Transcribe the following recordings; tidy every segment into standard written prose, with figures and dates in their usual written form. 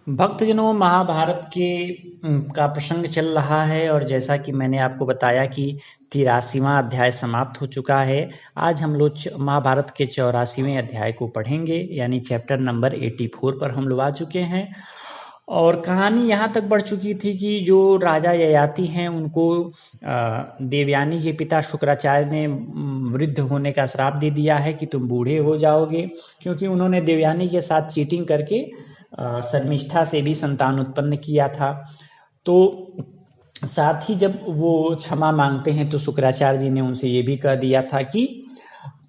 भक्तजनों, महाभारत के का प्रसंग चल रहा है और जैसा कि मैंने आपको बताया कि 83वां अध्याय समाप्त हो चुका है। आज हम लोग महाभारत के 84वें अध्याय को पढ़ेंगे, यानी चैप्टर नंबर 84 पर हम लोग आ चुके हैं। और कहानी यहाँ तक बढ़ चुकी थी कि जो राजा ययाति हैं उनको देवयानी के पिता शुक्राचार्य ने वृद्ध होने का श्राप दे दिया है कि तुम बूढ़े हो जाओगे, क्योंकि उन्होंने देवयानी के साथ चीटिंग करके शर्मिष्ठा से भी संतान उत्पन्न किया था। तो साथ ही जब वो क्षमा मांगते हैं तो शुक्राचार्य जी ने उनसे ये भी कह दिया था कि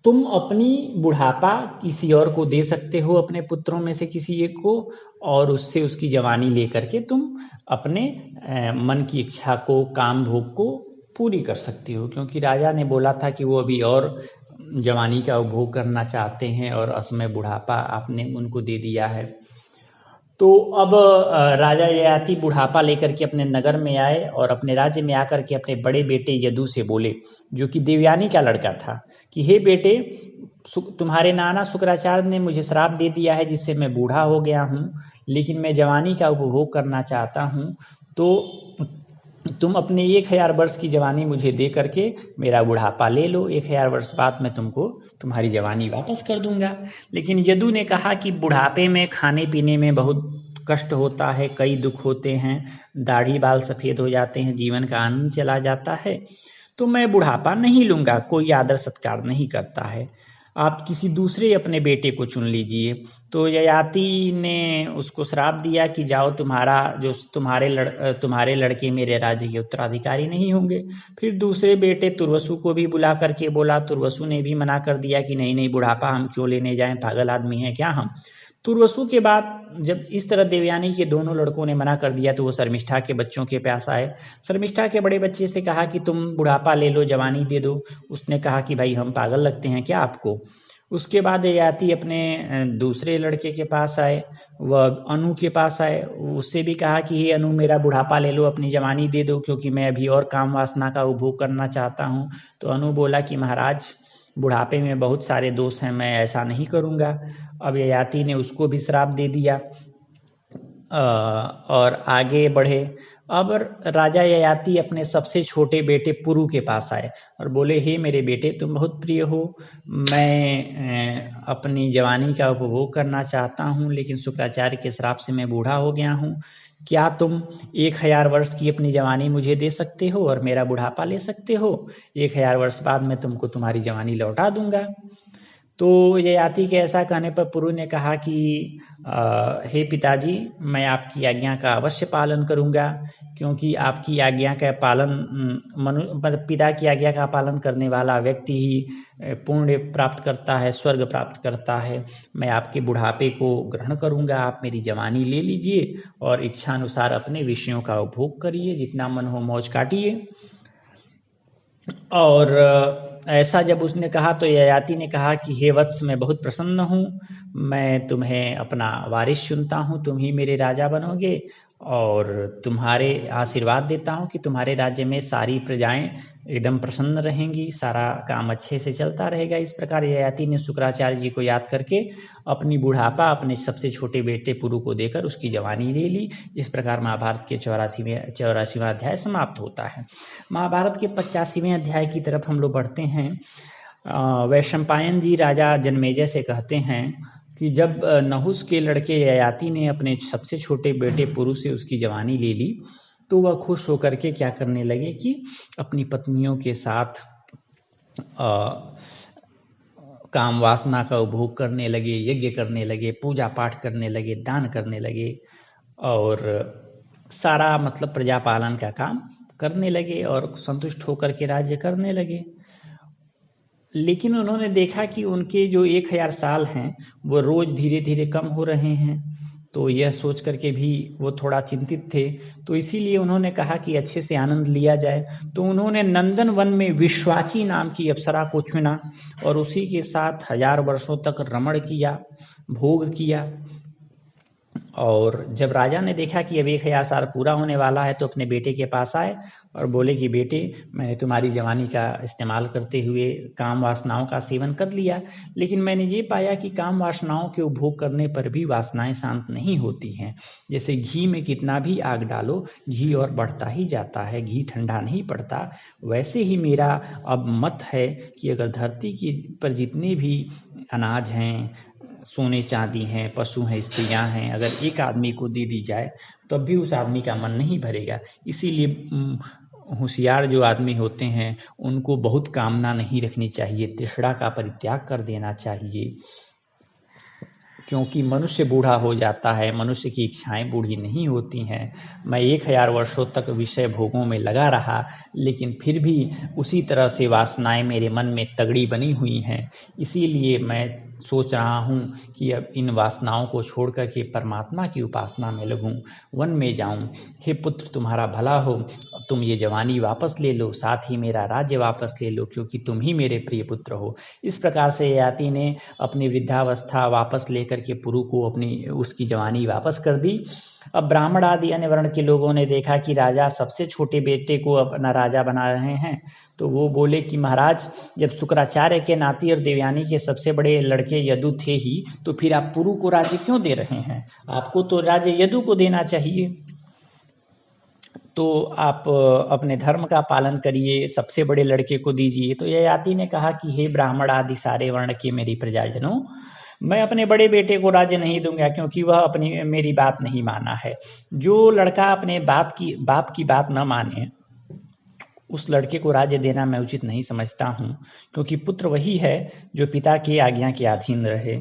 तुम अपनी बुढ़ापा किसी और को दे सकते हो, अपने पुत्रों में से किसी एक को, और उससे उसकी जवानी लेकर के तुम अपने मन की इच्छा को, काम भोग को पूरी कर सकती हो। क्योंकि राजा ने बोला था कि वो अभी और जवानी का उपभोग करना चाहते हैं और असमय बुढ़ापा आपने उनको दे दिया है। तो अब राजा ययाति बुढ़ापा लेकर के अपने नगर में आए और अपने राज्य में आकर के अपने बड़े बेटे यदु से बोले, जो कि देवयानी का लड़का था, कि हे बेटे, तुम्हारे नाना शुक्राचार्य ने मुझे श्राप दे दिया है जिससे मैं बूढ़ा हो गया हूँ, लेकिन मैं जवानी का उपभोग करना चाहता हूँ। तो तुम अपने 1000 वर्ष की जवानी मुझे दे करके मेरा बुढ़ापा ले लो, 1000 वर्ष बाद मैं तुमको तुम्हारी जवानी वापस कर दूंगा। लेकिन यदु ने कहा कि बुढ़ापे में खाने पीने में बहुत कष्ट होता है, कई दुख होते हैं, दाढ़ी बाल सफ़ेद हो जाते हैं, जीवन का आनंद चला जाता है, तो मैं बुढ़ापा नहीं लूँगा, कोई आदर सत्कार नहीं करता है, आप किसी दूसरे अपने बेटे को चुन लीजिए। तो ययाति ने उसको श्राप दिया कि जाओ, तुम्हारे लड़के मेरे राज्य के उत्तराधिकारी नहीं होंगे। फिर दूसरे बेटे तुर्वसु को भी बुला करके बोला, तुर्वसु ने भी मना कर दिया कि नहीं नहीं, बुढ़ापा हम क्यों लेने जाएं, पागल आदमी हैं क्या हम। तुर्वसु के बाद जब इस तरह देवयानी के दोनों लड़कों ने मना कर दिया तो वो शर्मिष्ठा के बच्चों के पास आए। शर्मिष्ठा के बड़े बच्चे से कहा कि तुम बुढ़ापा ले लो, जवानी दे दो। उसने कहा कि भाई हम पागल लगते हैं क्या आपको। उसके बाद ययाति अपने दूसरे लड़के के पास आए, वह अनु के पास आए। उससे भी कहा कि हे अनु, मेरा बुढ़ापा ले लो, अपनी जवानी दे दो, क्योंकि मैं अभी और काम वासना का उपभोग करना चाहता हूँ। तो अनु बोला कि महाराज, बुढ़ापे में बहुत सारे दोष हैं, मैं ऐसा नहीं करूँगा। अब ययाति ने उसको भी श्राप दे दिया और आगे बढ़े। अब राजा ययाति अपने सबसे छोटे बेटे पुरु के पास आए और बोले, हे मेरे बेटे, तुम बहुत प्रिय हो, मैं अपनी जवानी का उपभोग करना चाहता हूँ, लेकिन शुक्राचार्य के श्राप से मैं बूढ़ा हो गया हूँ। क्या तुम 1000 वर्ष की अपनी जवानी मुझे दे सकते हो और मेरा बुढ़ापा ले सकते हो? 1000 वर्ष बाद मैं तुमको तुम्हारी जवानी लौटा दूंगा। तो ययाति के ऐसा कहने पर पुरु ने कहा कि हे पिताजी, मैं आपकी आज्ञा का अवश्य पालन करूंगा, क्योंकि आपकी आज्ञा का पालन मतलब पिता की आज्ञा का पालन करने वाला व्यक्ति ही पुण्य प्राप्त करता है, स्वर्ग प्राप्त करता है। मैं आपके बुढ़ापे को ग्रहण करूंगा, आप मेरी जवानी ले लीजिए और इच्छानुसार अपने विषयों का उपभोग करिए, जितना मन हो मौज काटिए। और ऐसा जब उसने कहा तो ययाति ने कहा कि हे वत्स, मैं बहुत प्रसन्न हूँ, मैं तुम्हें अपना वारिस चुनता हूँ, तुम ही मेरे राजा बनोगे और तुम्हारे आशीर्वाद देता हूँ कि तुम्हारे राज्य में सारी प्रजाएं एकदम प्रसन्न रहेंगी, सारा काम अच्छे से चलता रहेगा। इस प्रकार ययाति ने शुक्राचार्य जी को याद करके अपनी बुढ़ापा अपने सबसे छोटे बेटे पुरु को देकर उसकी जवानी ले ली। इस प्रकार महाभारत के 84वां अध्याय समाप्त होता है। महाभारत के 85वें अध्याय की तरफ हम लोग बढ़ते हैं। वैशंपायन जी राजा जन्मेजय से कहते हैं कि जब नहुस के लड़के ययाति ने अपने सबसे छोटे बेटे पुरु से उसकी जवानी ले ली, तो वह खुश होकर के क्या करने लगे कि अपनी पत्नियों के साथ काम वासना का उपभोग करने लगे, यज्ञ करने लगे, पूजा पाठ करने लगे, दान करने लगे और सारा मतलब प्रजा पालन का काम करने लगे और संतुष्ट होकर के राज्य करने लगे। लेकिन उन्होंने देखा कि उनके जो 1000 साल हैं वो रोज धीरे धीरे कम हो रहे हैं, तो यह सोच करके भी वो थोड़ा चिंतित थे। तो इसीलिए उन्होंने कहा कि अच्छे से आनंद लिया जाए। तो उन्होंने नंदन वन में विश्वाची नाम की अप्सरा को चुना और उसी के साथ 1000 वर्षों तक रमण किया, भोग किया। और जब राजा ने देखा कि अब 1000 साल पूरा होने वाला है तो अपने बेटे के पास आए और बोले कि बेटे, मैंने तुम्हारी जवानी का इस्तेमाल करते हुए काम वासनाओं का सेवन कर लिया, लेकिन मैंने ये पाया कि काम वासनाओं के उपभोग करने पर भी वासनाएं शांत नहीं होती हैं। जैसे घी में कितना भी आग डालो, घी और बढ़ता ही जाता है, घी ठंडा नहीं पड़ता। वैसे ही मेरा अब मत है कि अगर धरती की पर जितने भी अनाज हैं, सोने चांदी हैं, पशु हैं, स्त्रियां हैं, अगर एक आदमी को दे दी जाए तब भी उस आदमी का मन नहीं भरेगा। इसीलिए होशियार जो आदमी होते हैं उनको बहुत कामना नहीं रखनी चाहिए, तृष्णा का परित्याग कर देना चाहिए, क्योंकि मनुष्य बूढ़ा हो जाता है, मनुष्य की इच्छाएं बूढ़ी नहीं होती हैं। मैं 1000 वर्षों तक विषय भोगों में लगा रहा, लेकिन फिर भी उसी तरह से वासनाएं मेरे मन में तगड़ी बनी हुई हैं। इसीलिए मैं सोच रहा हूँ कि अब इन वासनाओं को छोड़ कर के परमात्मा की उपासना में लगूं, वन में जाऊं। हे पुत्र, तुम्हारा भला हो, तुम ये जवानी वापस ले लो, साथ ही मेरा राज्य वापस ले लो, क्योंकि तुम ही मेरे प्रिय पुत्र हो। इस प्रकार से ययाति ने अपनी वृद्धावस्था वापस लेकर के पुरु को अपनी उसकी जवानी वापस कर दी। अब ब्राह्मण आदि अन्य वर्ण के लोगों ने देखा कि राजा सबसे छोटे बेटे को अपना राजा बना रहे हैं, तो वो बोले कि महाराज, जब शुक्राचार्य के नाती और देवयानी के सबसे बड़े लड़के यदु थे ही, तो फिर आप पुरु को राज्य क्यों दे रहे हैं? आपको तो राज्य यदु को देना चाहिए। तो आप अपने धर्म का पालन करिए, सबसे बड़े लड़के को दीजिए। तो ययाति ने कहा कि हे ब्राह्मण आदि सारे वर्ण के मेरी प्रजाजनों, मैं अपने बड़े बेटे को राज्य नहीं दूंगा, क्योंकि वह अपनी मेरी बात नहीं माना है। जो लड़का अपने बाप की बात न माने, उस लड़के को राज्य देना मैं उचित नहीं समझता हूँ, क्योंकि पुत्र वही है जो पिता की आज्ञा के अधीन रहे।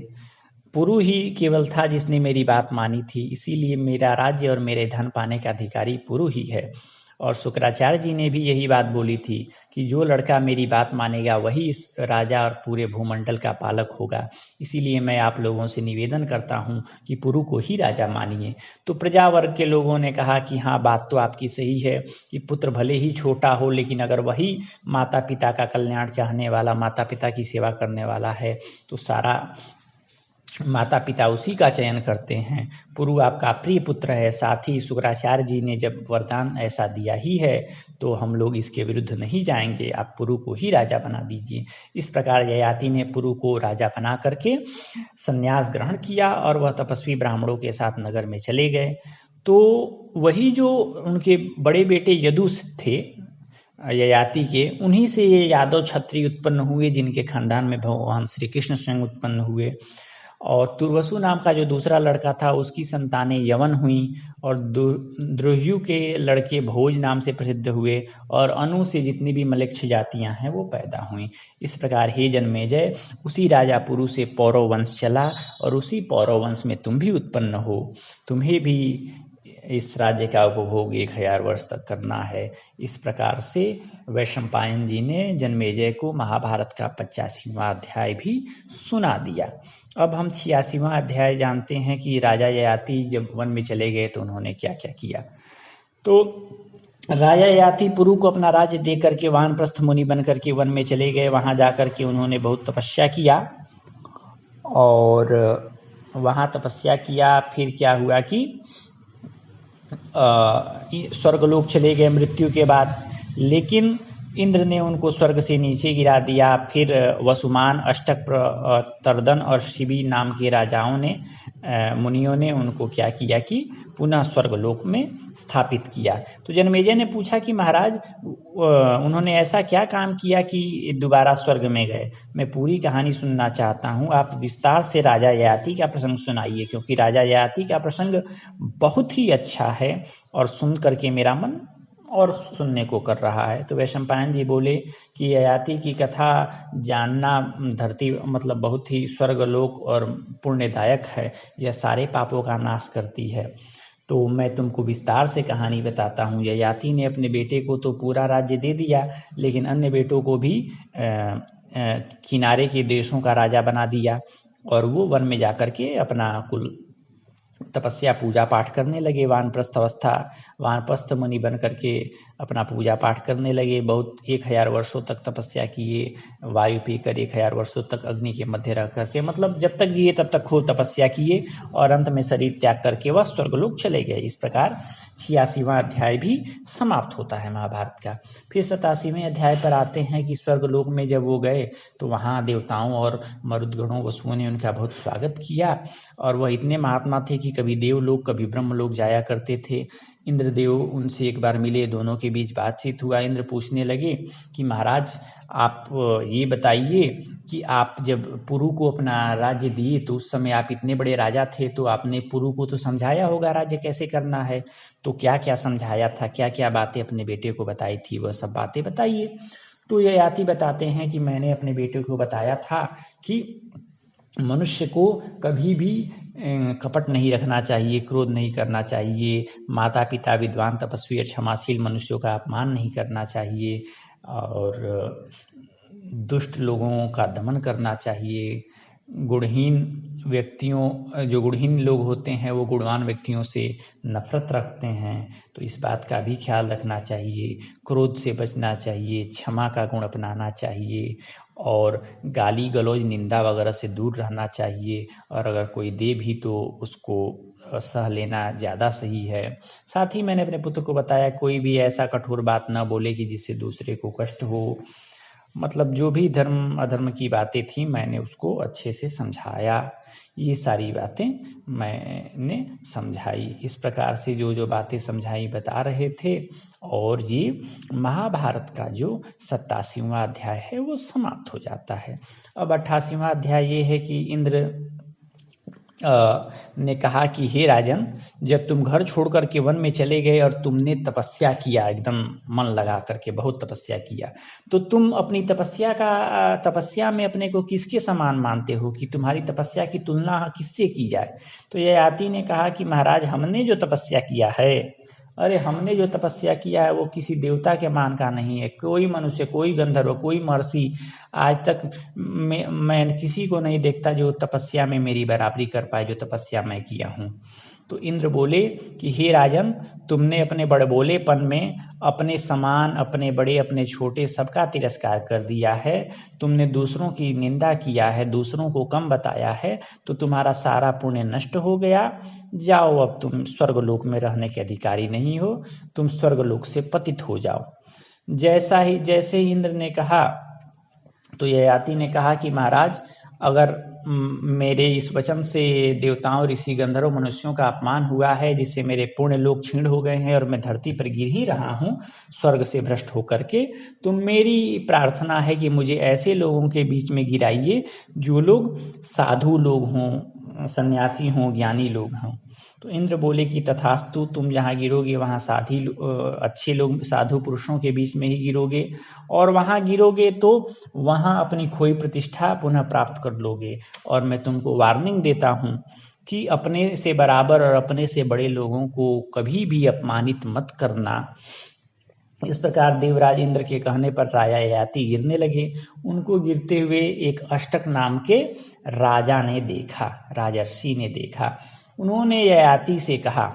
पुरु ही केवल था जिसने मेरी बात मानी थी, इसीलिए मेरा राज्य और मेरे धन पाने का अधिकारी पुरु ही है। और शुक्राचार्य जी ने भी यही बात बोली थी कि जो लड़का मेरी बात मानेगा वही इस राजा और पूरे भूमंडल का पालक होगा। इसीलिए मैं आप लोगों से निवेदन करता हूँ कि पुरु को ही राजा मानिए। तो प्रजा वर्ग के लोगों ने कहा कि हाँ, बात तो आपकी सही है कि पुत्र भले ही छोटा हो, लेकिन अगर वही माता पिता का कल्याण चाहने वाला, माता पिता की सेवा करने वाला है, तो सारा माता पिता उसी का चयन करते हैं। पुरु आपका प्रिय पुत्र है, साथ ही शुक्राचार्य जी ने जब वरदान ऐसा दिया ही है, तो हम लोग इसके विरुद्ध नहीं जाएंगे। आप पुरु को ही राजा बना दीजिए। इस प्रकार ययाति ने पुरु को राजा बना करके संन्यास ग्रहण किया और वह तपस्वी ब्राह्मणों के साथ नगर में चले गए। तो वही जो उनके बड़े बेटे यदु थे ययाति के, उन्हीं से ये यादव क्षत्रिय उत्पन्न हुए, जिनके खानदान में भगवान श्री कृष्ण स्वयं उत्पन्न हुए। और तुर्वसु नाम का जो दूसरा लड़का था, उसकी संतानें यवन हुई, और द्रुह्यु के लड़के भोज नाम से प्रसिद्ध हुए, और अनु से जितनी भी मलेच्छ जातियां हैं वो पैदा हुई। इस प्रकार हे जन्मेजय, उसी राजा पुरु से पौरव वंश चला, और उसी पौरव वंश में तुम भी उत्पन्न हो। तुम्हें भी इस राज्य का उपभोग 1000 वर्ष तक करना है। इस प्रकार से वैशंपायन जी ने जन्मेजय को महाभारत का 85वां अध्याय भी सुना दिया। अब हम 86वां अध्याय जानते हैं कि राजा ययाति जब वन में चले गए तो उन्होंने क्या क्या किया। तो राजा ययाति पुरु को अपना राज्य दे करके वानप्रस्थ मुनि बन करके वन में चले गए। वहां जाकर के उन्होंने बहुत तपस्या किया, और वहां तपस्या किया। फिर क्या हुआ कि स्वर्गलोक चले गए मृत्यु के बाद, लेकिन इंद्र ने उनको स्वर्ग से नीचे गिरा दिया। फिर वसुमान, अष्टक, तर्दन और शिबी नाम के राजाओं ने, मुनियों ने उनको क्या किया कि पुनः स्वर्गलोक में स्थापित किया। तो जन्मेजय ने पूछा कि महाराज, उन्होंने ऐसा क्या काम किया कि दोबारा स्वर्ग में गए? मैं पूरी कहानी सुनना चाहता हूँ, आप विस्तार से राजा ययाति का प्रसंग सुनाइए, क्योंकि राजा ययाति का प्रसंग बहुत ही अच्छा है और सुन करके मेरा मन और सुनने को कर रहा है। तो वैशंपायन जी बोले कि ययाति की कथा जानना धरती मतलब बहुत ही स्वर्गलोक और पुण्यदायक है, यह सारे पापों का नाश करती है। तो मैं तुमको विस्तार से कहानी बताता हूँ। ययाति ने अपने बेटे को तो पूरा राज्य दे दिया, लेकिन अन्य बेटों को भी किनारे के देशों का राजा बना दिया, और वो वन में जाकर के अपना कुल तपस्या पूजा पाठ करने लगे। वानप्रस्थ मुनि बन करके अपना पूजा पाठ करने लगे। बहुत 1000 वर्षों तक तपस्या किए, वायु पीकर 1000 वर्षों तक अग्नि के मध्य रह करके, मतलब जब तक जिए तब तक खूब तपस्या किए और अंत में शरीर त्याग करके वह स्वर्गलोक चले गए। इस प्रकार 86वां अध्याय भी समाप्त होता है महाभारत का। फिर 87वें अध्याय पर आते हैं कि स्वर्गलोक में जब वो गए तो वहाँ देवताओं और मरुदगणों वसुओं ने उनका बहुत स्वागत किया और वह इतने महात्मा थे कि कभी देवलोक कभी ब्रह्मलोक जाया करते थे। इंद्रदेव उनसे एक बार मिले, दोनों के बीच बातचीत हुआ। इंद्र पूछने लगे कि महाराज आप ये बताइए कि आप जब पुरु को अपना राज्य दिए तो उस समय आप इतने बड़े राजा थे, तो आपने पुरु को तो समझाया होगा राज्य कैसे करना है, तो क्या क्या समझाया था, क्या क्या बातें अपने बेटे को बताई थी, वह सब बातें बताइए। तो ययाति बताते हैं कि मैंने अपने बेटे को बताया था कि मनुष्य को कभी भी कपट नहीं रखना चाहिए, क्रोध नहीं करना चाहिए, माता पिता विद्वान तपस्वी और क्षमाशील मनुष्यों का अपमान नहीं करना चाहिए और दुष्ट लोगों का दमन करना चाहिए। गुणहीन व्यक्तियों, जो गुणहीन लोग होते हैं वो गुणवान व्यक्तियों से नफरत रखते हैं, तो इस बात का भी ख्याल रखना चाहिए। क्रोध से बचना चाहिए, क्षमा का गुण अपनाना चाहिए और गाली गलौज निंदा वगैरह से दूर रहना चाहिए, और अगर कोई दे भी तो उसको सह लेना ज़्यादा सही है। साथ ही मैंने अपने पुत्र को बताया कोई भी ऐसा कठोर बात न बोले कि जिससे दूसरे को कष्ट हो। मतलब जो भी धर्म अधर्म की बातें थी मैंने उसको अच्छे से समझाया। ये सारी बातें मैंने समझाई। इस प्रकार से जो जो बातें समझाई बता रहे थे, और ये महाभारत का जो 87वां अध्याय है वो समाप्त हो जाता है। अब 88वां अध्याय ये है कि इंद्र ने कहा कि हे राजन, जब तुम घर छोड़ करके वन में चले गए और तुमने तपस्या किया, एकदम मन लगा करके बहुत तपस्या किया, तो तुम अपनी तपस्या में अपने को किसके समान मानते हो कि तुम्हारी तपस्या की तुलना किससे की जाए? तो ययाति ने कहा कि महाराज, हमने जो तपस्या किया है, अरे हमने जो तपस्या किया है वो किसी देवता के मान का नहीं है। कोई मनुष्य, कोई गंधर्व, कोई महर्षि आज तक मैं किसी को नहीं देखता जो तपस्या में मेरी बराबरी कर पाए, जो तपस्या मैं किया हूँ। तो इंद्र बोले कि हे राजन, तुमने अपने बड़बोलेपन में अपने समान, अपने बड़े, अपने छोटे सबका तिरस्कार कर दिया है। तुमने दूसरों की निंदा किया है, दूसरों को कम बताया है, तो तुम्हारा सारा पुण्य नष्ट हो गया। जाओ, अब तुम स्वर्गलोक में रहने के अधिकारी नहीं हो, तुम स्वर्गलोक से पतित हो जाओ। जैसे ही इंद्र ने कहा तो ययाति ने कहा कि महाराज, अगर मेरे इस वचन से देवताओं, ऋषि, गंधर्व, मनुष्यों का अपमान हुआ है, जिससे मेरे पुण्य लोक क्षीण हो गए हैं और मैं धरती पर गिर ही रहा हूँ स्वर्ग से भ्रष्ट होकर के, तो मेरी प्रार्थना है कि मुझे ऐसे लोगों के बीच में गिराइए जो लोग साधु लोग हों, सन्यासी हों, ज्ञानी लोग हों। तो इंद्र बोले कि तथास्तु, तुम जहाँ गिरोगे वहाँ अच्छे लोग, साधु पुरुषों के बीच में ही गिरोगे, और वहाँ गिरोगे तो वहाँ अपनी खोई प्रतिष्ठा पुनः प्राप्त कर लोगे। और मैं तुमको वार्निंग देता हूँ कि अपने से बराबर और अपने से बड़े लोगों को कभी भी अपमानित मत करना। इस प्रकार देवराज इंद्र के कहने पर राजा ययाति गिरने लगे। उनको गिरते हुए एक अष्टक नाम के राजा ने देखा, राजर्षि ने देखा। उन्होंने ययाति से कहा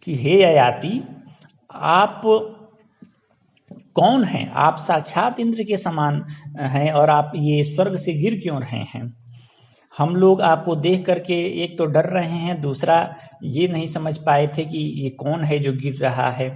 कि हे ययाति, आप कौन हैं? आप साक्षात इंद्र के समान हैं और आप ये स्वर्ग से गिर क्यों रहे हैं? हम लोग आपको देख करके एक तो डर रहे हैं, दूसरा ये नहीं समझ पाए थे कि ये कौन है जो गिर रहा है,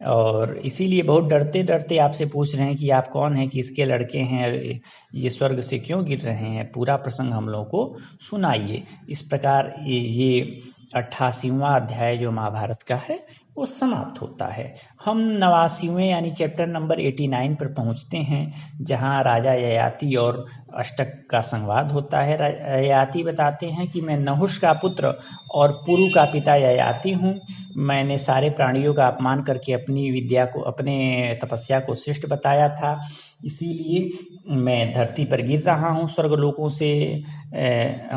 और इसीलिए बहुत डरते डरते आपसे पूछ रहे हैं कि आप कौन हैं, किसके लड़के हैं, ये स्वर्ग से क्यों गिर रहे हैं, पूरा प्रसंग हम लोगों को सुनाइए। इस प्रकार ये 88वां अध्याय जो महाभारत का है वो समाप्त होता है। हम 89वें यानी चैप्टर नंबर 89 पर पहुंचते हैं, जहां राजा ययाति और अष्टक का संवाद होता है। ययाति बताते हैं कि मैं नहुष का पुत्र और पुरु का पिता ययाति हूँ। मैंने सारे प्राणियों का अपमान करके अपनी विद्या को, अपने तपस्या को श्रेष्ठ बताया था, इसीलिए मैं धरती पर गिर रहा हूँ। स्वर्गलोकों से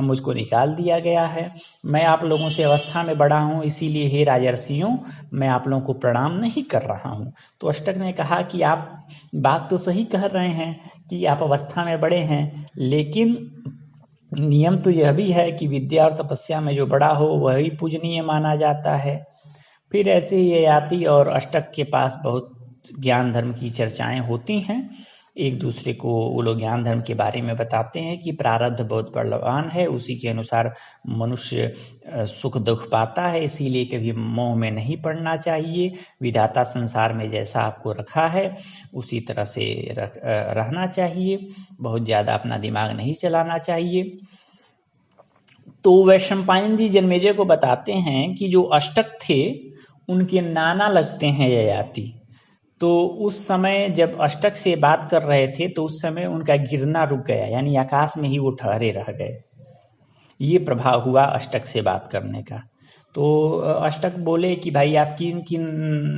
मुझको निकाल दिया गया है। मैं आप लोगों से अवस्था में बड़ा हूँ, इसीलिए हे राजर्षियों, मैं आप लोगों को प्रणाम नहीं कर रहा हूँ। तो अष्टक ने कहा कि आप बात तो सही कह रहे हैं कि आप अवस्था में बड़े हैं, लेकिन नियम तो यह भी है कि विद्या और तपस्या में जो बड़ा हो वही पूजनीय माना जाता है। फिर ऐसे ही ययाति और अष्टक के पास बहुत ज्ञान धर्म की चर्चाएं होती हैं। एक दूसरे को वो लोग ज्ञान धर्म के बारे में बताते हैं कि प्रारब्ध बहुत बलवान है, उसी के अनुसार मनुष्य सुख दुख पाता है, इसीलिए कभी मोह में नहीं पड़ना चाहिए। विधाता संसार में जैसा आपको रखा है उसी तरह से रहना चाहिए, बहुत ज़्यादा अपना दिमाग नहीं चलाना चाहिए। तो वैशंपायन जी जन्मेजय को बताते हैं कि जो अष्टक थे उनके नाना लगते हैं ययाति। तो उस समय जब अष्टक से बात कर रहे थे तो उस समय उनका गिरना रुक गया, यानी आकाश में ही वो ठहरे रह गए। ये प्रभाव हुआ अष्टक से बात करने का। तो अष्टक बोले कि भाई आप किन किन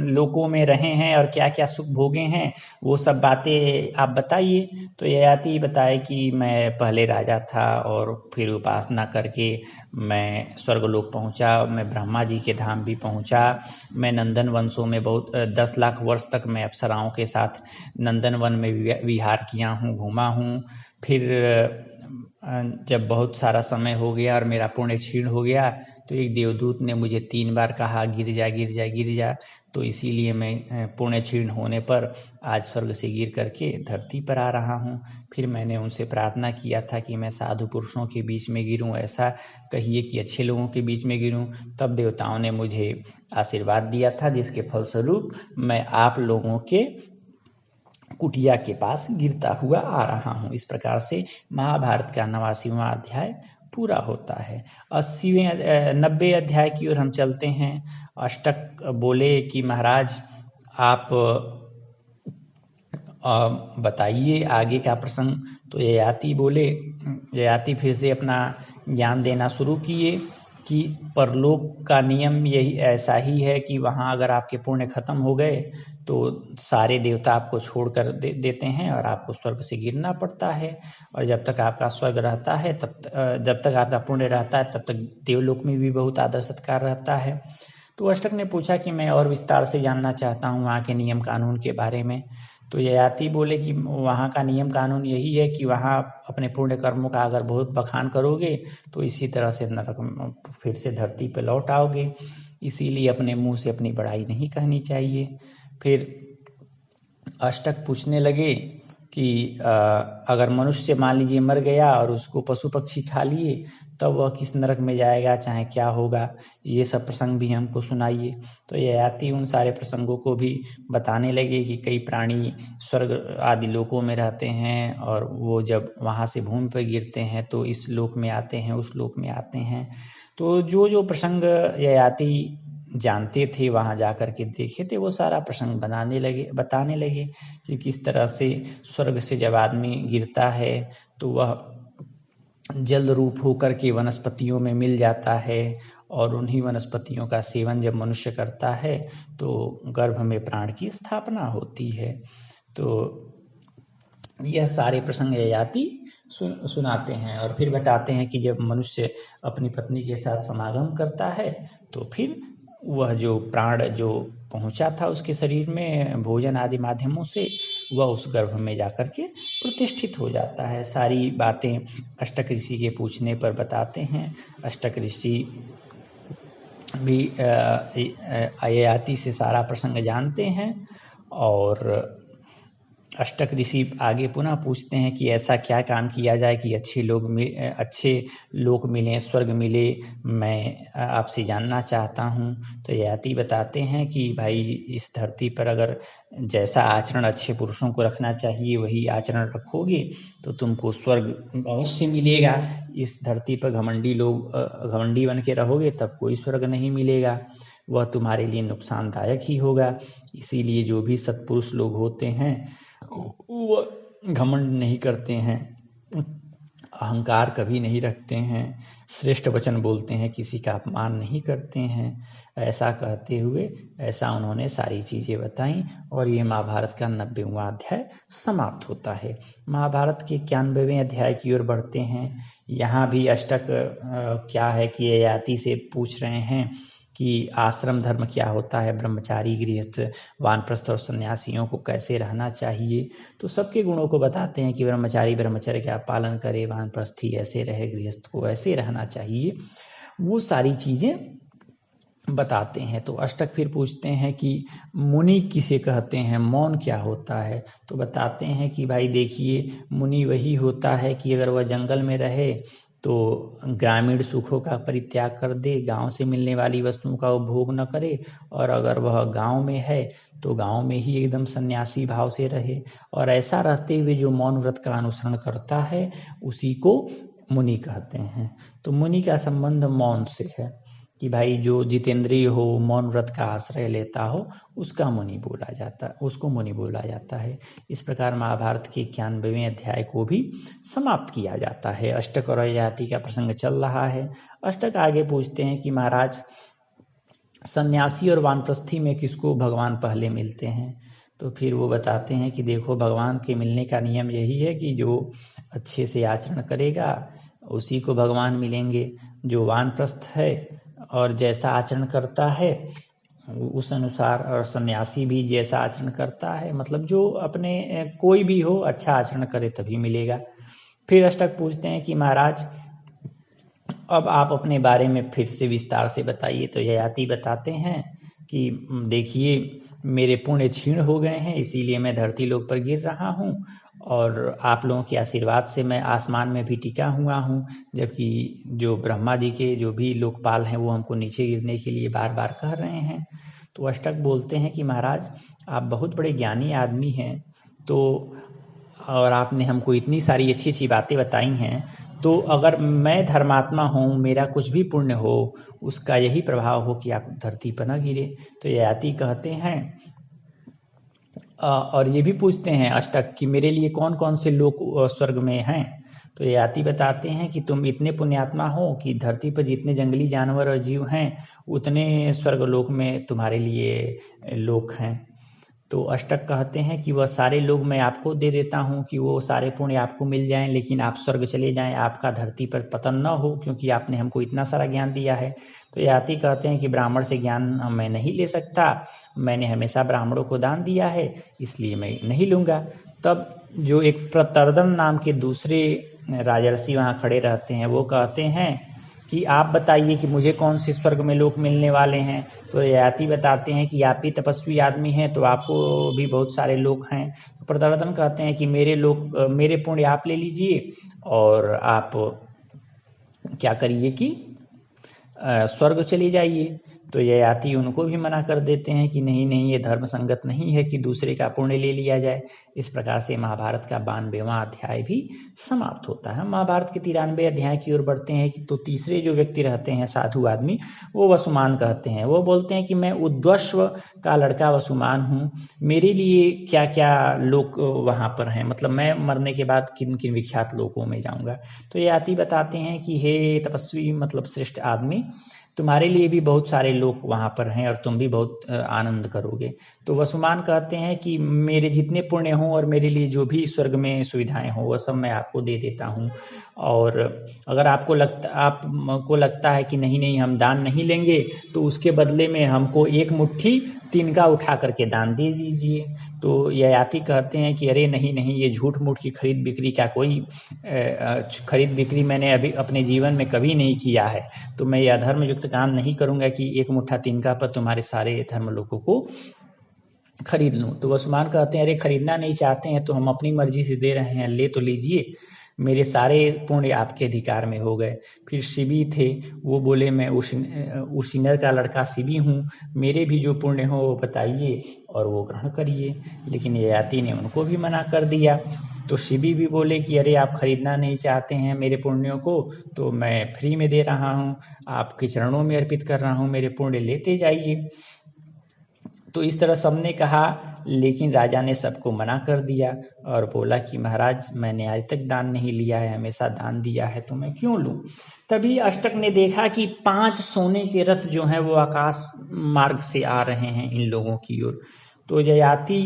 लोकों में रहे हैं और क्या क्या सुख भोगे हैं, वो सब बातें आप बताइए। तो ययाति बताए कि मैं पहले राजा था और फिर उपासना करके मैं स्वर्गलोक पहुंचा, मैं ब्रह्मा जी के धाम भी पहुंचा, मैं नंदन वंशों में बहुत 10 लाख वर्ष तक मैं अप्सराओं के साथ नंदन वन में विहार किया हूँ, घूमा हूँ। फिर जब बहुत सारा समय हो गया और मेरा पुण्य क्षीण हो गया तो एक देवदूत ने मुझे 3 बार कहा गिर जा गिर जा गिर जा, तो इसीलिए मैं पुण्य क्षीण होने पर आज स्वर्ग से गिर करके धरती पर आ रहा हूँ। फिर मैंने उनसे प्रार्थना किया था कि मैं साधु पुरुषों के बीच में गिरूं, ऐसा कहिए कि अच्छे लोगों के बीच में गिरूं। तब देवताओं ने मुझे आशीर्वाद दिया था, जिसके फलस्वरूप मैं आप लोगों के कुटिया के पास गिरता हुआ आ रहा हूँ। इस प्रकार से महाभारत का 89वां अध्याय पूरा होता है। 90वें अध्याय की ओर हम चलते हैं। अष्टक बोले कि महाराज आप बताइए आगे का प्रसंग। तो ययाति बोले, ययाति फिर से अपना ज्ञान देना शुरू किए कि परलोक का नियम यही ऐसा ही है कि वहाँ अगर आपके पुण्य खत्म हो गए तो सारे देवता आपको छोड़कर देते हैं और आपको स्वर्ग से गिरना पड़ता है, और जब तक आपका स्वर्ग रहता है जब तक आपका पुण्य रहता है तब तक देवलोक में भी बहुत आदर सत्कार रहता है। तो अष्टक ने पूछा कि मैं और विस्तार से जानना चाहता हूँ वहाँ के नियम कानून के बारे में। तो ययाति बोले कि वहाँ का नियम कानून यही है कि वहाँ अपने पुण्य कर्मों का अगर बहुत बखान करोगे तो इसी तरह से नरक फिर से धरती पर लौट आओगे, इसीलिए अपने मुंह से अपनी बड़ाई नहीं कहनी चाहिए। फिर अष्टक पूछने लगे कि अगर मनुष्य मान लीजिए मर गया और उसको पशु पक्षी खा लिए तब वह किस नरक में जाएगा, चाहे क्या होगा, ये सब प्रसंग भी हमको सुनाइए। तो ययाति उन सारे प्रसंगों को भी बताने लगे कि कई प्राणी स्वर्ग आदि लोकों में रहते हैं और वो जब वहाँ से भूमि पर गिरते हैं तो इस लोक में आते हैं, उस लोक में आते हैं। तो जो जो प्रसंग ययाति जानते थे वहाँ जा कर के देखे थे वो सारा प्रसंग बताने लगे कि किस तरह से स्वर्ग से जब आदमी गिरता है तो वह जल रूप होकर के वनस्पतियों में मिल जाता है, और उन्हीं वनस्पतियों का सेवन जब मनुष्य करता है तो गर्भ में प्राण की स्थापना होती है। तो यह सारे प्रसंग ययाति सुनाते हैं और फिर बताते हैं कि जब मनुष्य अपनी पत्नी के साथ समागम करता है तो फिर वह जो प्राण जो पहुंचा था उसके शरीर में भोजन आदि माध्यमों से वह उस गर्भ में जाकर के प्रतिष्ठित हो जाता है। सारी बातें अष्टक ऋषि के पूछने पर बताते हैं। अष्टक ऋषि भी ययाति से सारा प्रसंग जानते हैं और अष्टक ऋषि आगे पुनः पूछते हैं कि ऐसा क्या काम किया जाए कि अच्छे लोक मिलें, स्वर्ग मिले, मैं आपसे जानना चाहता हूँ। तो ययाति बताते हैं कि भाई इस धरती पर अगर जैसा आचरण अच्छे पुरुषों को रखना चाहिए वही आचरण रखोगे तो तुमको स्वर्ग अवश्य मिलेगा। इस धरती पर घमंडी बन के रहोगे तब कोई स्वर्ग नहीं मिलेगा, वह तुम्हारे लिए नुकसानदायक ही होगा। इसीलिए जो भी सत्पुरुष लोग होते हैं वो घमंड नहीं करते हैं, अहंकार कभी नहीं रखते हैं, श्रेष्ठ वचन बोलते हैं, किसी का अपमान नहीं करते हैं। ऐसा कहते हुए ऐसा उन्होंने सारी चीजें बताई और ये महाभारत का 90वां अध्याय समाप्त होता है। महाभारत के 91वें अध्याय की ओर बढ़ते हैं। यहाँ भी अष्टक क्या है कि ययाति से पूछ रहे हैं कि आश्रम धर्म क्या होता है, ब्रह्मचारी, गृहस्थ, वानप्रस्थ और सन्यासियों को कैसे रहना चाहिए। तो सबके गुणों को बताते हैं कि ब्रह्मचारी ब्रह्मचर्य का पालन करे, वानप्रस्थी ऐसे रहे, गृहस्थ को ऐसे रहना चाहिए, वो सारी चीज़ें बताते हैं। तो अष्टक फिर पूछते हैं कि मुनि किसे कहते हैं, मौन क्या होता है। तो बताते हैं कि भाई देखिए, मुनि वही होता है कि अगर वह जंगल में रहे तो ग्रामीण सुखों का परित्याग कर दे, गांव से मिलने वाली वस्तुओं का उपभोग न करे, और अगर वह गांव में है तो गांव में ही एकदम सन्यासी भाव से रहे, और ऐसा रहते हुए जो मौन व्रत का अनुसरण करता है उसी को मुनि कहते हैं। तो मुनि का संबंध मौन से है कि भाई जो जितेंद्रिय हो, मौन व्रत का आश्रय लेता हो, उसका मुनि बोला जाता, उसको मुनि बोला जाता है। इस प्रकार महाभारत के 91वें अध्याय को भी समाप्त किया जाता है। अष्टक और ययाति का प्रसंग चल रहा है। अष्टक आगे पूछते हैं कि महाराज, सन्यासी और वानप्रस्थी में किसको भगवान पहले मिलते हैं। तो फिर वो बताते हैं कि देखो, भगवान के मिलने का नियम यही है कि जो अच्छे से आचरण करेगा उसी को भगवान मिलेंगे। जो वानप्रस्थ है और जैसा आचरण करता है उस अनुसार, और सन्यासी भी जैसा आचरण करता है, मतलब जो अपने कोई भी हो अच्छा आचरण करे तभी मिलेगा। फिर अष्टक पूछते हैं कि महाराज अब आप अपने बारे में फिर से विस्तार से बताइए। तो ययाति बताते हैं कि देखिए, मेरे पुण्य क्षीण हो गए हैं, इसीलिए मैं धरती लोक पर गिर रहा हूँ, और आप लोगों के आशीर्वाद से मैं आसमान में भी टिका हुआ हूँ, जबकि जो ब्रह्मा जी के जो भी लोकपाल हैं वो हमको नीचे गिरने के लिए बार बार कह रहे हैं। तो अष्टक बोलते हैं कि महाराज, आप बहुत बड़े ज्ञानी आदमी हैं, तो और आपने हमको इतनी सारी अच्छी अच्छी बातें बताई हैं, तो अगर मैं धर्मात्मा हूँ, मेरा कुछ भी पुण्य हो, उसका यही प्रभाव हो कि आप धरती पर न गिरे। तो ययाति कहते हैं और ये भी पूछते हैं अष्टक कि मेरे लिए कौन कौन से लोक स्वर्ग में हैं। तो ययाति बताते हैं कि तुम इतने पुण्यात्मा हो कि धरती पर जितने जंगली जानवर और जीव हैं उतने स्वर्गलोक में तुम्हारे लिए लोक हैं। तो अष्टक कहते हैं कि वह सारे लोग मैं आपको दे देता हूँ कि वो सारे पुण्य आपको मिल जाएं, लेकिन आप स्वर्ग चले जाएं, आपका धरती पर पतन न हो, क्योंकि आपने हमको इतना सारा ज्ञान दिया है। तो ययाति कहते हैं कि ब्राह्मण से ज्ञान मैं नहीं ले सकता, मैंने हमेशा ब्राह्मणों को दान दिया है, इसलिए मैं नहीं लूँगा। तब जो एक प्रतर्दन नाम के दूसरे राजर्षि वहाँ खड़े रहते हैं, वो कहते हैं कि आप बताइए कि मुझे कौन से स्वर्ग में लोक मिलने वाले हैं। तो ययाति बताते हैं कि आप भी तपस्वी आदमी हैं, तो आपको भी बहुत सारे लोक हैं। तो प्रतर्दन कहते हैं कि मेरे पुण्य आप ले लीजिए, और आप क्या करिए कि स्वर्ग चले जाइए। तो ययाति उनको भी मना कर देते हैं कि नहीं नहीं, ये धर्म संगत नहीं है कि दूसरे का पुण्य ले लिया जाए। इस प्रकार से महाभारत का 92वां अध्याय भी समाप्त होता है। महाभारत के 93 अध्याय की ओर बढ़ते हैं कि तो तीसरे जो व्यक्ति रहते हैं, साधु आदमी, वो वसुमान कहते हैं। वो बोलते हैं कि मैं उद्वश्व का लड़का वसुमान हूँ, मेरे लिए क्या क्या लोक वहाँ पर हैं, मतलब मैं मरने के बाद किन किन विख्यात लोकों में जाऊँगा। तो ययाति बताते हैं कि हे तपस्वी, मतलब श्रेष्ठ आदमी, तुम्हारे लिए भी बहुत सारे लोग वहाँ पर हैं और तुम भी बहुत आनंद करोगे। तो वसुमान कहते हैं कि मेरे जितने पुण्य हों और मेरे लिए जो भी स्वर्ग में सुविधाएं हों वह सब मैं आपको दे देता हूँ, और अगर आपको लगता है कि नहीं नहीं हम दान नहीं लेंगे, तो उसके बदले में हमको एक मुट्ठी तिनका उठा करके दान दे दीजिए। तो ययाति कहते हैं कि अरे नहीं नहीं, ये झूठ मूठ की खरीद बिक्री का कोई खरीद बिक्री मैंने अभी अपने जीवन में कभी नहीं किया है, तो मैं यह धर्म युक्त काम नहीं करूंगा कि एक मुट्ठा तिनका पर तुम्हारे सारे धर्म लोगों को खरीद लूं। तो वसुमान कहते हैं अरे खरीदना नहीं चाहते हैं तो हम अपनी मर्जी से दे रहे हैं, ले तो लीजिए, मेरे सारे पुण्य आपके अधिकार में हो गए। फिर शिबी थे, वो बोले मैं उशिनर का लड़का शिबी हूँ, मेरे भी जो पुण्य हो वो बताइए और वो ग्रहण करिए। लेकिन ययाति ने उनको भी मना कर दिया। तो शिबी भी बोले कि अरे आप खरीदना नहीं चाहते हैं मेरे पुण्यों को, तो मैं फ्री में दे रहा हूँ, आपके चरणों में अर्पित कर रहा हूँ, मेरे पुण्य लेते जाइए। तो इस तरह सबने कहा, लेकिन राजा ने सबको मना कर दिया और बोला कि महाराज मैंने आज तक दान नहीं लिया है, हमेशा दान दिया है, तो मैं क्यों लूं। तभी अष्टक ने देखा कि 5 सोने के रथ जो हैं वो आकाश मार्ग से आ रहे हैं इन लोगों की ओर। तो ययाति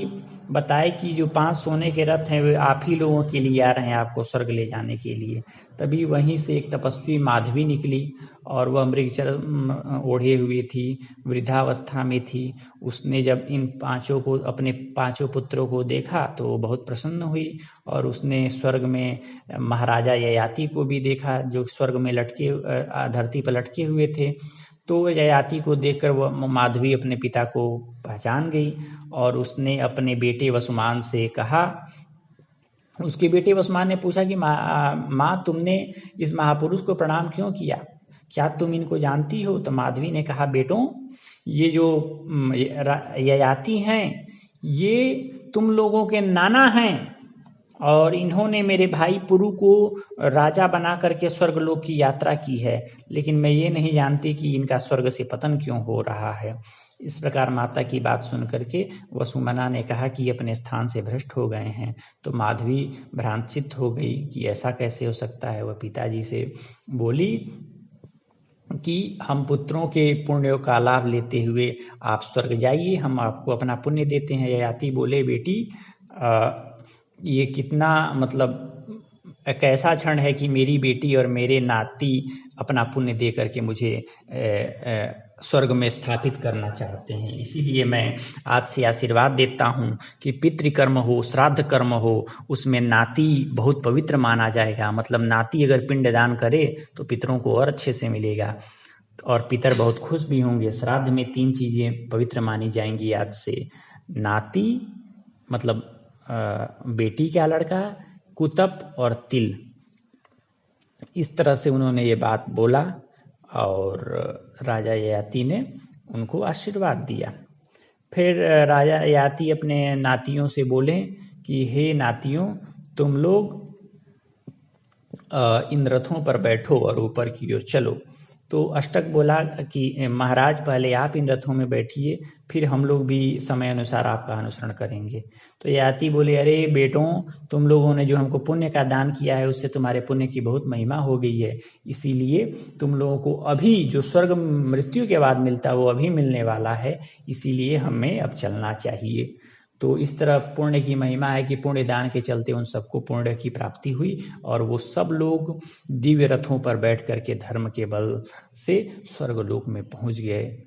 बताए कि जो 5 सोने के रथ हैं वे आप ही लोगों के लिए आ रहे हैं, आपको स्वर्ग ले जाने के लिए। तभी वहीं से एक तपस्वी माधवी निकली और वह मृगचर्म ओढ़े हुए थी, वृद्धावस्था में थी। उसने जब इन पांचों को, अपने पांचों पुत्रों को देखा तो बहुत प्रसन्न हुई और उसने स्वर्ग में महाराजा ययाति को भी देखा जो स्वर्ग में लटके, धरती पर लटके हुए थे। तो ययाति को देखकर वह माधवी अपने पिता को पहचान गई और उसने अपने बेटे वसुमान से कहा, उसके बेटे वसुमान ने पूछा कि माँ तुमने इस महापुरुष को प्रणाम क्यों किया, क्या तुम इनको जानती हो? तो माधवी ने कहा, बेटों ये जो ययाति हैं ये तुम लोगों के नाना हैं और इन्होंने मेरे भाई पुरु को राजा बना करके स्वर्गलोक की यात्रा की है, लेकिन मैं ये नहीं जानती कि इनका स्वर्ग से पतन क्यों हो रहा है। इस प्रकार माता की बात सुन करके वसुमना ने कहा कि अपने स्थान से भ्रष्ट हो गए हैं। तो माधवी भ्रांतचित्त हो गई कि ऐसा कैसे हो सकता है। वह पिताजी से बोली कि हम पुत्रों के पुण्यों का लाभ लेते हुए आप स्वर्ग जाइए, हम आपको अपना पुण्य देते हैं। ययाति बोले, बेटी ये कितना मतलब एक ऐसा क्षण है कि मेरी बेटी और मेरे नाती अपना पुण्य दे करके मुझे स्वर्ग में स्थापित करना चाहते हैं, इसीलिए मैं आज से आशीर्वाद देता हूँ कि पितृकर्म हो, श्राद्ध कर्म हो, उसमें नाती बहुत पवित्र माना जाएगा। मतलब नाती अगर पिंडदान करे तो पितरों को और अच्छे से मिलेगा और पितर बहुत खुश भी होंगे। श्राद्ध में 3 चीज़ें पवित्र मानी जाएंगी आज से, नाती मतलब बेटी का लड़का, कुतप और तिल। इस तरह से उन्होंने ये बात बोला और राजा ययाति ने उनको आशीर्वाद दिया। फिर राजा ययाति अपने नातियों से बोले कि हे नातियों, तुम लोग इन रथों पर बैठो और ऊपर की ओर चलो। तो अष्टक बोला कि महाराज पहले आप इन रथों में बैठिए, फिर हम लोग भी समय अनुसार आपका अनुसरण करेंगे। तो ययाति बोले, अरे बेटों, तुम लोगों ने जो हमको पुण्य का दान किया है उससे तुम्हारे पुण्य की बहुत महिमा हो गई है, इसीलिए तुम लोगों को अभी जो स्वर्ग मृत्यु के बाद मिलता है वो अभी मिलने वाला है, इसीलिए हमें अब चलना चाहिए। तो इस तरह पुण्य की महिमा है कि पुण्य दान के चलते उन सबको पुण्य की प्राप्ति हुई और वो सब लोग दिव्य रथों पर बैठ करके धर्म के बल से स्वर्गलोक में पहुंच गए।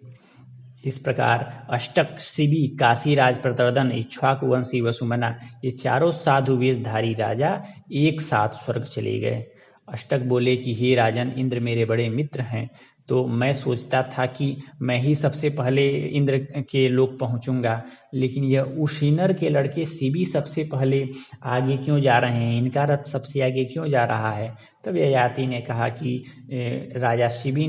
इस प्रकार अष्टक, शिबी, काशीराज प्रतर्दन, इक्ष्वाकु वंशी वसुमना, ये चारों साधु वेशधारी राजा एक साथ स्वर्ग चले गए। अष्टक बोले कि हे राजन, इंद्र मेरे बड़े मित्र हैं, तो मैं सोचता था कि मैं ही सबसे पहले इंद्र के लोक पहुंचूंगा, लेकिन यह उशीनर के लड़के शिबी सबसे पहले आगे क्यों जा रहे हैं, इनका रथ सबसे आगे क्यों जा रहा है। तब ययाति ने कहा कि राजा शिबी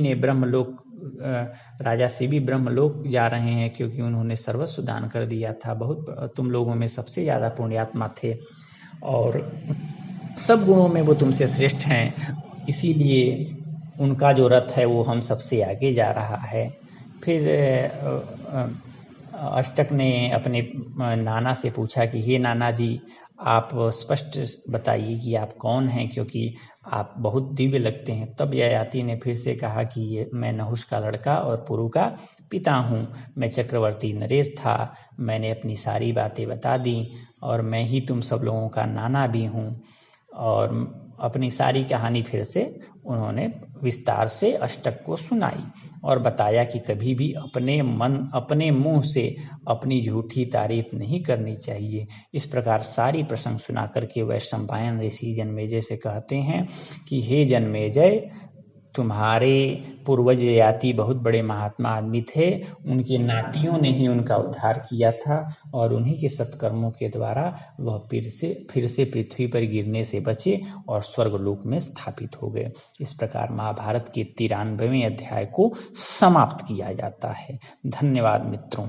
ब्रह्मलोक जा रहे हैं क्योंकि उन्होंने सर्वस्व दान कर दिया था, बहुत तुम लोगों में सबसे ज़्यादा पुण्यात्मा थे और सब गुणों में वो तुमसे श्रेष्ठ हैं, इसीलिए उनका जो रथ है वो हम सबसे आगे जा रहा है। फिर अष्टक ने अपने नाना से पूछा कि हे नाना जी, आप स्पष्ट बताइए कि आप कौन हैं, क्योंकि आप बहुत दिव्य लगते हैं। तब ययाति ने फिर से कहा कि ये मैं नहुष का लड़का और पुरु का पिता हूँ, मैं चक्रवर्ती नरेश था, मैंने अपनी सारी बातें बता दी और मैं ही तुम सब लोगों का नाना भी हूँ। और अपनी सारी कहानी फिर से उन्होंने विस्तार से अष्टक को सुनाई और बताया कि कभी भी अपने मुंह से अपनी झूठी तारीफ नहीं करनी चाहिए। इस प्रकार सारी प्रसंग सुना करके वैशंपायन ऋषि जन्मेजय से कहते हैं कि हे जन्मेजय, तुम्हारे पूर्वज ययाति बहुत बड़े महात्मा आदमी थे, उनके नातियों ने ही उनका उद्धार किया था और उन्हीं के सत्कर्मों के द्वारा वह फिर से पृथ्वी पर गिरने से बचे और स्वर्गलोक में स्थापित हो गए। इस प्रकार महाभारत के 93वें अध्याय को समाप्त किया जाता है। धन्यवाद मित्रों।